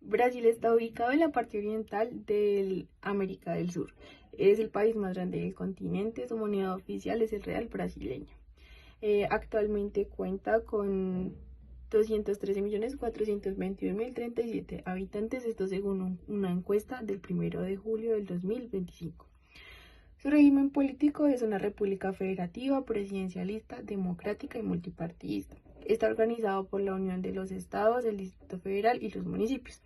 Brasil está ubicado en la parte oriental de América del Sur. Es el país más grande del continente. Su moneda oficial es el real brasileño. Actualmente cuenta con 213.421.037 habitantes, esto según una encuesta del 1 de julio del 2025. Su régimen político es una república federativa, presidencialista, democrática y multipartidista. Está organizado por la Unión de los Estados, el Distrito Federal y los municipios.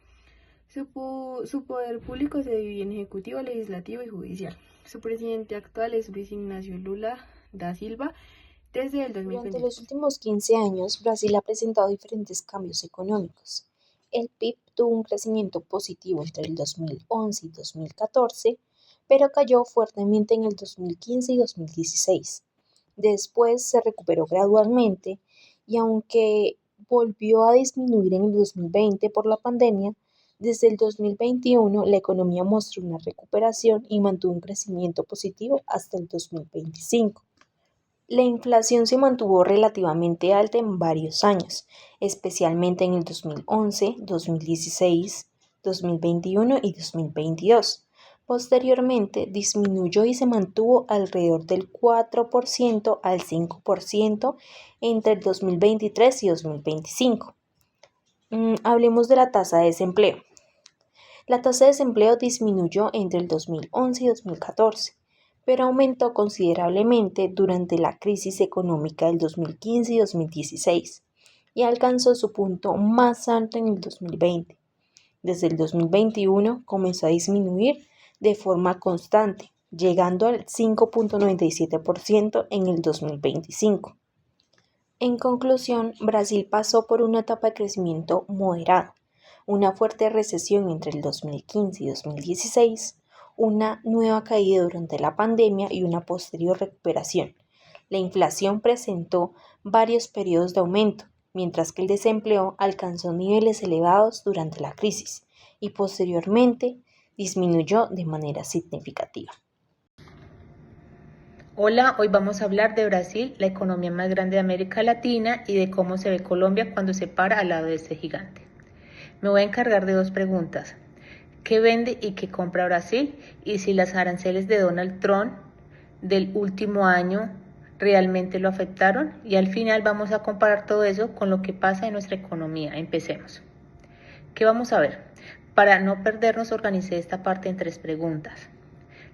Su poder público se divide en ejecutivo, legislativo y judicial. Su presidente actual es Luis Ignacio Lula da Silva desde el Durante 2020. los últimos 15 años, Brasil ha presentado diferentes cambios económicos. El PIB tuvo un crecimiento positivo entre el 2011 y 2014, pero cayó fuertemente en el 2015 y 2016. Después se recuperó gradualmente y aunque volvió a disminuir en el 2020 por la pandemia, desde el 2021 la economía mostró una recuperación y mantuvo un crecimiento positivo hasta el 2025. La inflación se mantuvo relativamente alta en varios años, especialmente en el 2011, 2016, 2021 y 2022. Posteriormente disminuyó y se mantuvo alrededor del 4% al 5% entre el 2023 y 2025. Hablemos de la tasa de desempleo. La tasa de desempleo disminuyó entre el 2011 y 2014, pero aumentó considerablemente durante la crisis económica del 2015 y 2016 y alcanzó su punto más alto en el 2020. Desde el 2021 comenzó a disminuir de forma constante, llegando al 5.97% en el 2025. En conclusión, Brasil pasó por una etapa de crecimiento moderado, una fuerte recesión entre el 2015 y 2016, una nueva caída durante la pandemia y una posterior recuperación. La inflación presentó varios periodos de aumento, mientras que el desempleo alcanzó niveles elevados durante la crisis y posteriormente disminuyó de manera significativa. Hola, hoy vamos a hablar de Brasil, la economía más grande de América Latina y de cómo se ve Colombia cuando se para al lado de este gigante. Me voy a encargar de dos preguntas. ¿Qué vende y qué compra Brasil? Y si las aranceles de Donald Trump del último año realmente lo afectaron. Y al final vamos a comparar todo eso con lo que pasa en nuestra economía. Empecemos. ¿Qué vamos a ver? Para no perdernos, organicé esta parte en tres preguntas.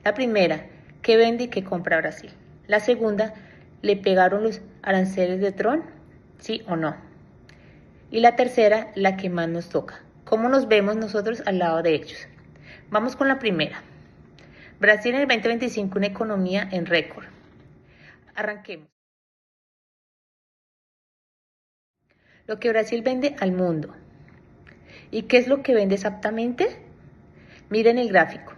La primera, ¿qué vende y qué compra Brasil? La segunda, ¿le pegaron los aranceles de Trump? ¿Sí o no? Y la tercera, la que más nos toca. ¿Cómo nos vemos nosotros al lado de ellos? Vamos con la primera. Brasil en el 2025, una economía en récord. Arranquemos. Lo que Brasil vende al mundo. ¿Y qué es lo que vende exactamente? Miren el gráfico.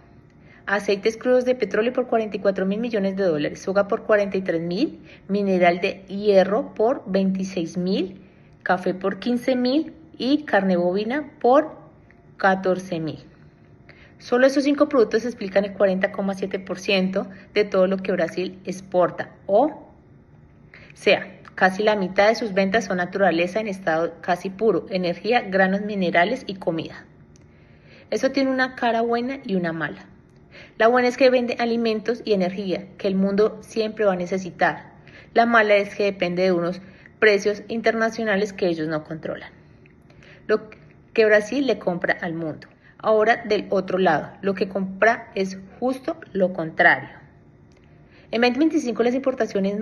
Aceites crudos de petróleo por 44.000 millones de dólares, soja por 43.000, mineral de hierro por 26.000, café por 15.000 y carne bovina por 14.000. Solo esos 5 productos explican el 40,7% de todo lo que Brasil exporta, o sea, casi la mitad de sus ventas son naturaleza en estado casi puro, energía, granos minerales y comida. Eso tiene una cara buena y una mala. La buena es que vende alimentos y energía, que el mundo siempre va a necesitar. La mala es que depende de unos precios internacionales que ellos no controlan. Lo que Brasil le compra al mundo. Ahora, del otro lado, lo que compra es justo lo contrario. En 2025 las importaciones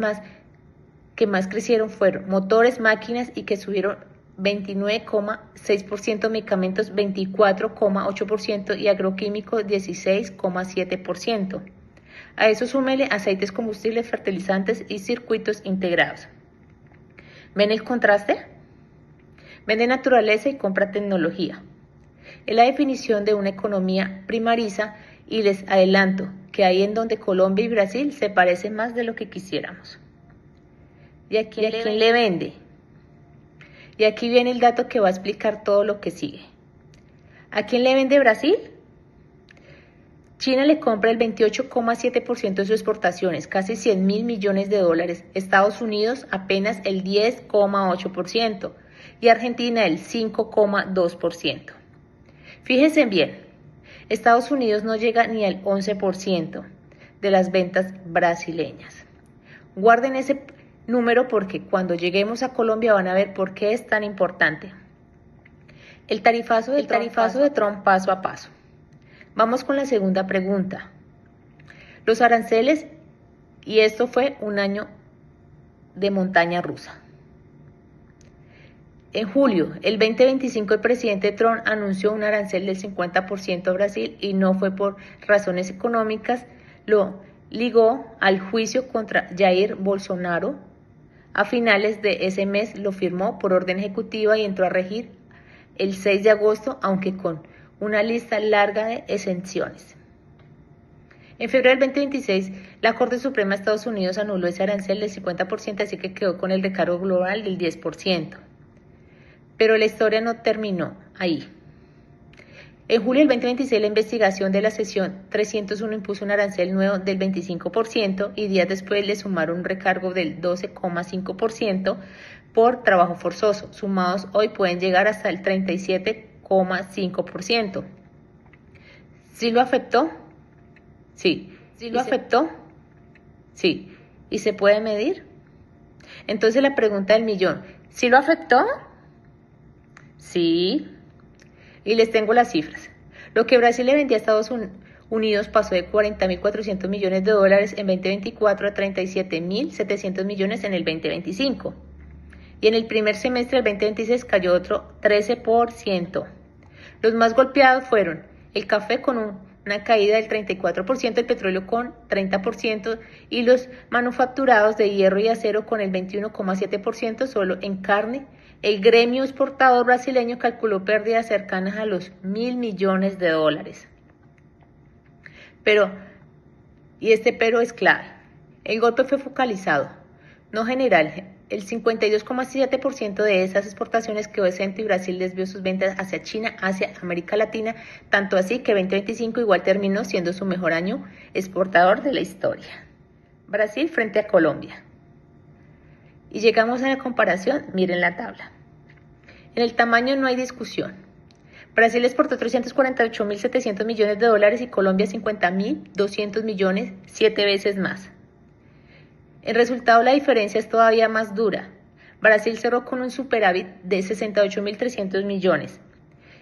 que más crecieron fueron motores, máquinas y que subieron 29,6%, medicamentos 24,8% y agroquímicos 16,7%. A eso súmele aceites, combustibles, fertilizantes y circuitos integrados. ¿Ven el contraste? Vende naturaleza y compra tecnología. Es la definición de una economía primariza y les adelanto que ahí en donde Colombia y Brasil se parecen más de lo que quisiéramos. ¿Y a quién le vende? Y aquí viene el dato que va a explicar todo lo que sigue. ¿A quién le vende Brasil? China le compra el 28,7% de sus exportaciones, casi 100.000 millones de dólares. Estados Unidos apenas el 10,8% y Argentina el 5,2%. Fíjense bien, Estados Unidos no llega ni al 11% de las ventas brasileñas. Guarden ese número porque cuando lleguemos a Colombia van a ver por qué es tan importante. El tarifazo de Trump paso a paso. Vamos con la segunda pregunta. Los aranceles, y esto fue un año de montaña rusa. En julio, el 2025, el presidente Trump anunció un arancel del 50% a Brasil y no fue por razones económicas, lo ligó al juicio contra Jair Bolsonaro. A finales de ese mes lo firmó por orden ejecutiva y entró a regir el 6 de agosto, aunque con una lista larga de exenciones. En febrero del 2026, la Corte Suprema de Estados Unidos anuló ese arancel del 50%, así que quedó con el recargo global del 10%. Pero la historia no terminó ahí. En julio del 2026, la investigación de la sesión 301 impuso un arancel nuevo del 25% y días después le sumaron un recargo del 12,5% por trabajo forzoso. Sumados hoy pueden llegar hasta el 37,5%. ¿Sí lo afectó? Sí. ¿Sí lo afectó? Sí. ¿Y se puede medir? Entonces la pregunta del millón, ¿sí lo afectó? Sí. Y les tengo las cifras. Lo que Brasil le vendía a Estados Unidos pasó de 40.400 millones de dólares en 2024 a 37.700 millones en el 2025. Y en el primer semestre del 2026 cayó otro 13%. Los más golpeados fueron el café con una caída del 34%, el petróleo con 30% y los manufacturados de hierro y acero con el 21,7%. Solo en carne, el gremio exportador brasileño calculó pérdidas cercanas a los 1.000 millones de dólares. Pero es clave, el golpe fue focalizado, no general. El 52,7% de esas exportaciones quedó exento y Brasil desvió sus ventas hacia China, hacia América Latina, tanto así que 2025 igual terminó siendo su mejor año exportador de la historia. Brasil frente a Colombia. Y llegamos a la comparación, miren la tabla. En el tamaño no hay discusión. Brasil exportó 348.700 millones de dólares y Colombia 50.200 millones, 7 veces más. En resultado, la diferencia es todavía más dura. Brasil cerró con un superávit de 68.300 millones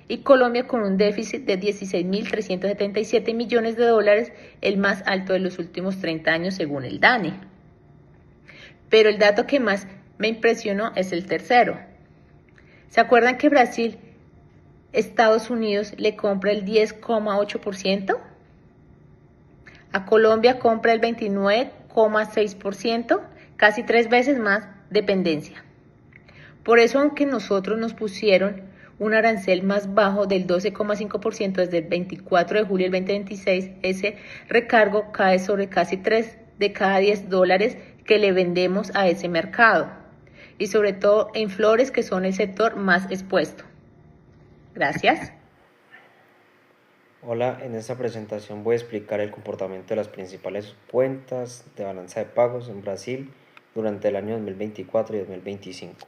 y Colombia con un déficit de 16.377 millones de dólares, el más alto de los últimos 30 años según el DANE. Pero el dato que más me impresionó es el tercero. ¿Se acuerdan que Brasil, Estados Unidos le compra el 10,8%? A Colombia compra el 29,6%, casi 3 veces más dependencia. Por eso, aunque nosotros nos pusieron un arancel más bajo del 12,5% desde el 24 de julio del 2026, ese recargo cae sobre casi 3 de cada 10 dólares que le vendemos a ese mercado, y sobre todo en flores, que son el sector más expuesto. Gracias. Hola, en esta presentación voy a explicar el comportamiento de las principales cuentas de balanza de pagos en Brasil durante el año 2024 y 2025.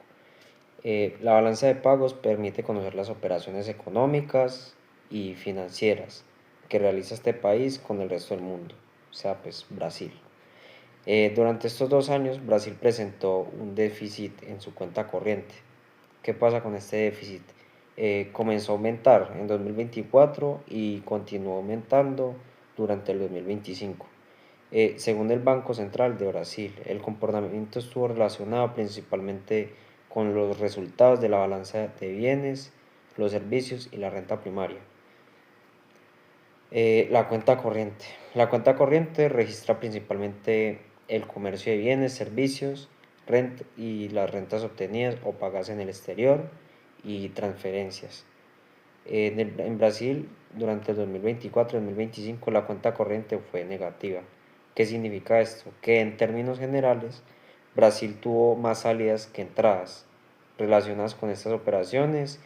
La balanza de pagos permite conocer las operaciones económicas y financieras que realiza este país con el resto del mundo, o sea, pues Brasil. Durante estos 2 años, Brasil presentó un déficit en su cuenta corriente. ¿Qué pasa con este déficit? Comenzó a aumentar en 2024 y continuó aumentando durante el 2025. Según el Banco Central de Brasil, el comportamiento estuvo relacionado principalmente con los resultados de la balanza de bienes, los servicios y la renta primaria. La cuenta corriente. La cuenta corriente registra principalmente el comercio de bienes, servicios, renta y las rentas obtenidas o pagadas en el exterior y transferencias. En Brasil, durante el 2024 y 2025, la cuenta corriente fue negativa. ¿Qué significa esto? Que en términos generales, Brasil tuvo más salidas que entradas relacionadas con estas operaciones,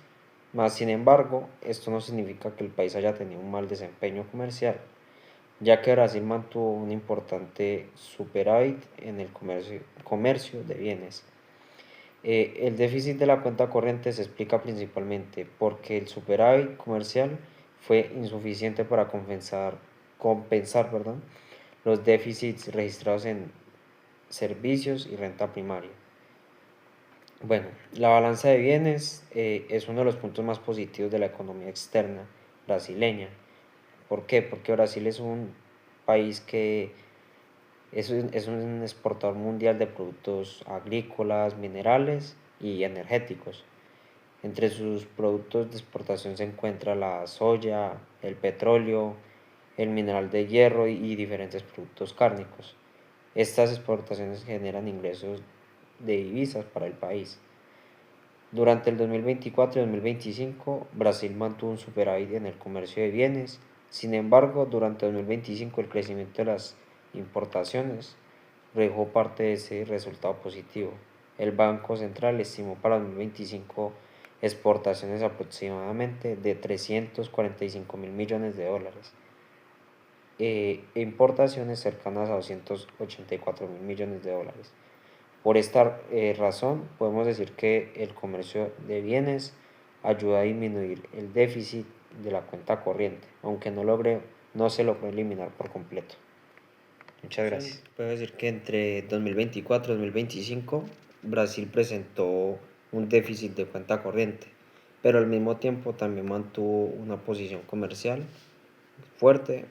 más sin embargo, esto no significa que el país haya tenido un mal desempeño comercial, ya que Brasil mantuvo un importante superávit en el comercio de bienes. El déficit de la cuenta corriente se explica principalmente porque el superávit comercial fue insuficiente para compensar, los déficits registrados en servicios y renta primaria. Bueno, la balanza de bienes es uno de los puntos más positivos de la economía externa brasileña. ¿Por qué? Porque Brasil es un país que es un exportador mundial de productos agrícolas, minerales y energéticos. Entre sus productos de exportación se encuentra la soya, el petróleo, el mineral de hierro y diferentes productos cárnicos. Estas exportaciones generan ingresos de divisas para el país. Durante el 2024 y 2025, Brasil mantuvo un superávit en el comercio de bienes. Sin embargo, durante 2025 el crecimiento de las importaciones redujo parte de ese resultado positivo. El Banco Central estimó para 2025 exportaciones aproximadamente de 345 mil millones de dólares e importaciones cercanas a 284 mil millones de dólares. Por esta razón, podemos decir que el comercio de bienes ayuda a disminuir el déficit de la cuenta corriente, aunque no se logró eliminar por completo. Muchas gracias. Puedo decir que entre 2024 y 2025 Brasil presentó un déficit de cuenta corriente, pero al mismo tiempo también mantuvo una posición comercial fuerte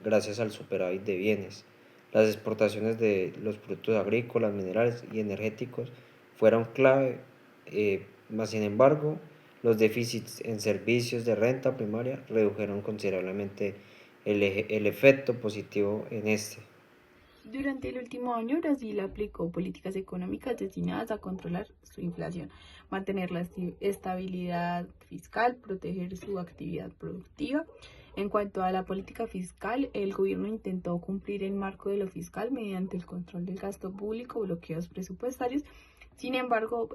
gracias al superávit de bienes. Las exportaciones de los productos agrícolas, minerales y energéticos fueron clave, mas sin embargo, los déficits en servicios de renta primaria redujeron considerablemente el efecto positivo en este. Durante el último año, Brasil aplicó políticas económicas destinadas a controlar su inflación, mantener la estabilidad fiscal, proteger su actividad productiva. En cuanto a la política fiscal, el gobierno intentó cumplir el marco de lo fiscal mediante el control del gasto público, bloqueos presupuestarios. Sin embargo,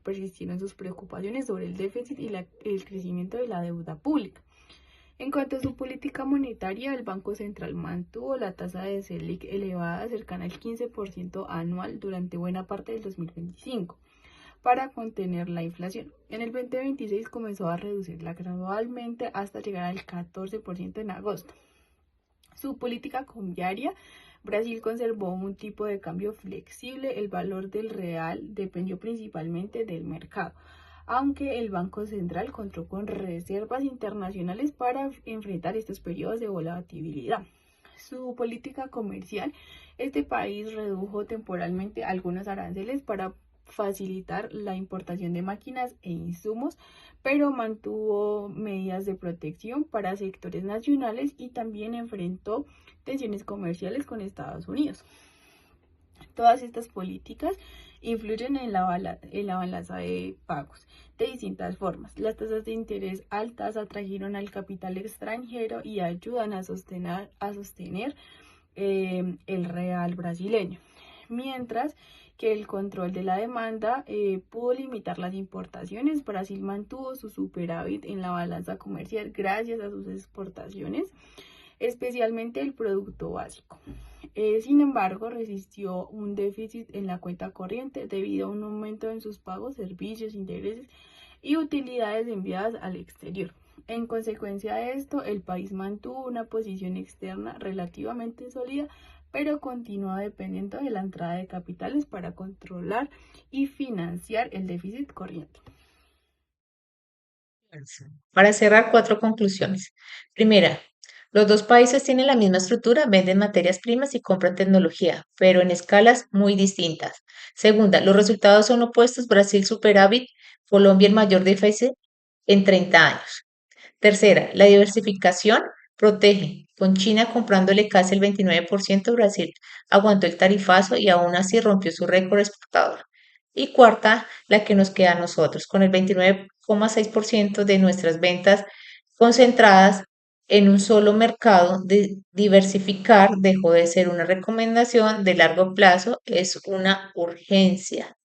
persistieron sus preocupaciones sobre el déficit y el crecimiento de la deuda pública. En cuanto a su política monetaria, el Banco Central mantuvo la tasa de Selic elevada cercana al 15% anual durante buena parte del 2025 para contener la inflación. En el 2026 comenzó a reducirla gradualmente hasta llegar al 14% en agosto. Su política cambiaria, Brasil conservó un tipo de cambio flexible, el valor del real dependió principalmente del mercado, aunque el Banco Central contó con reservas internacionales para enfrentar estos periodos de volatilidad. Su política comercial, este país redujo temporalmente algunos aranceles para facilitar la importación de máquinas e insumos, pero mantuvo medidas de protección para sectores nacionales y también enfrentó tensiones comerciales con Estados Unidos. Todas estas políticas influyen en la balanza de pagos de distintas formas. Las tasas de interés altas atrajeron al capital extranjero y ayudan a sostener el real brasileño, mientras que el control de la demanda pudo limitar las importaciones. Brasil mantuvo su superávit en la balanza comercial gracias a sus exportaciones, especialmente el producto básico. Sin embargo, resistió un déficit en la cuenta corriente debido a un aumento en sus pagos, servicios, intereses y utilidades enviadas al exterior. En consecuencia de esto, el país mantuvo una posición externa relativamente sólida, pero continúa dependiendo de la entrada de capitales para controlar y financiar el déficit corriente. Para cerrar, cuatro conclusiones. Primera, los dos países tienen la misma estructura, venden materias primas y compran tecnología, pero en escalas muy distintas. Segunda, los resultados son opuestos, Brasil superávit, Colombia el mayor déficit en 30 años. Tercera, la diversificación protege. Con China comprándole casi el 29%, Brasil aguantó el tarifazo y aún así rompió su récord exportador. Y cuarta, la que nos queda a nosotros, con el 29,6% de nuestras ventas concentradas en un solo mercado, diversificar dejó de ser una recomendación de largo plazo, es una urgencia.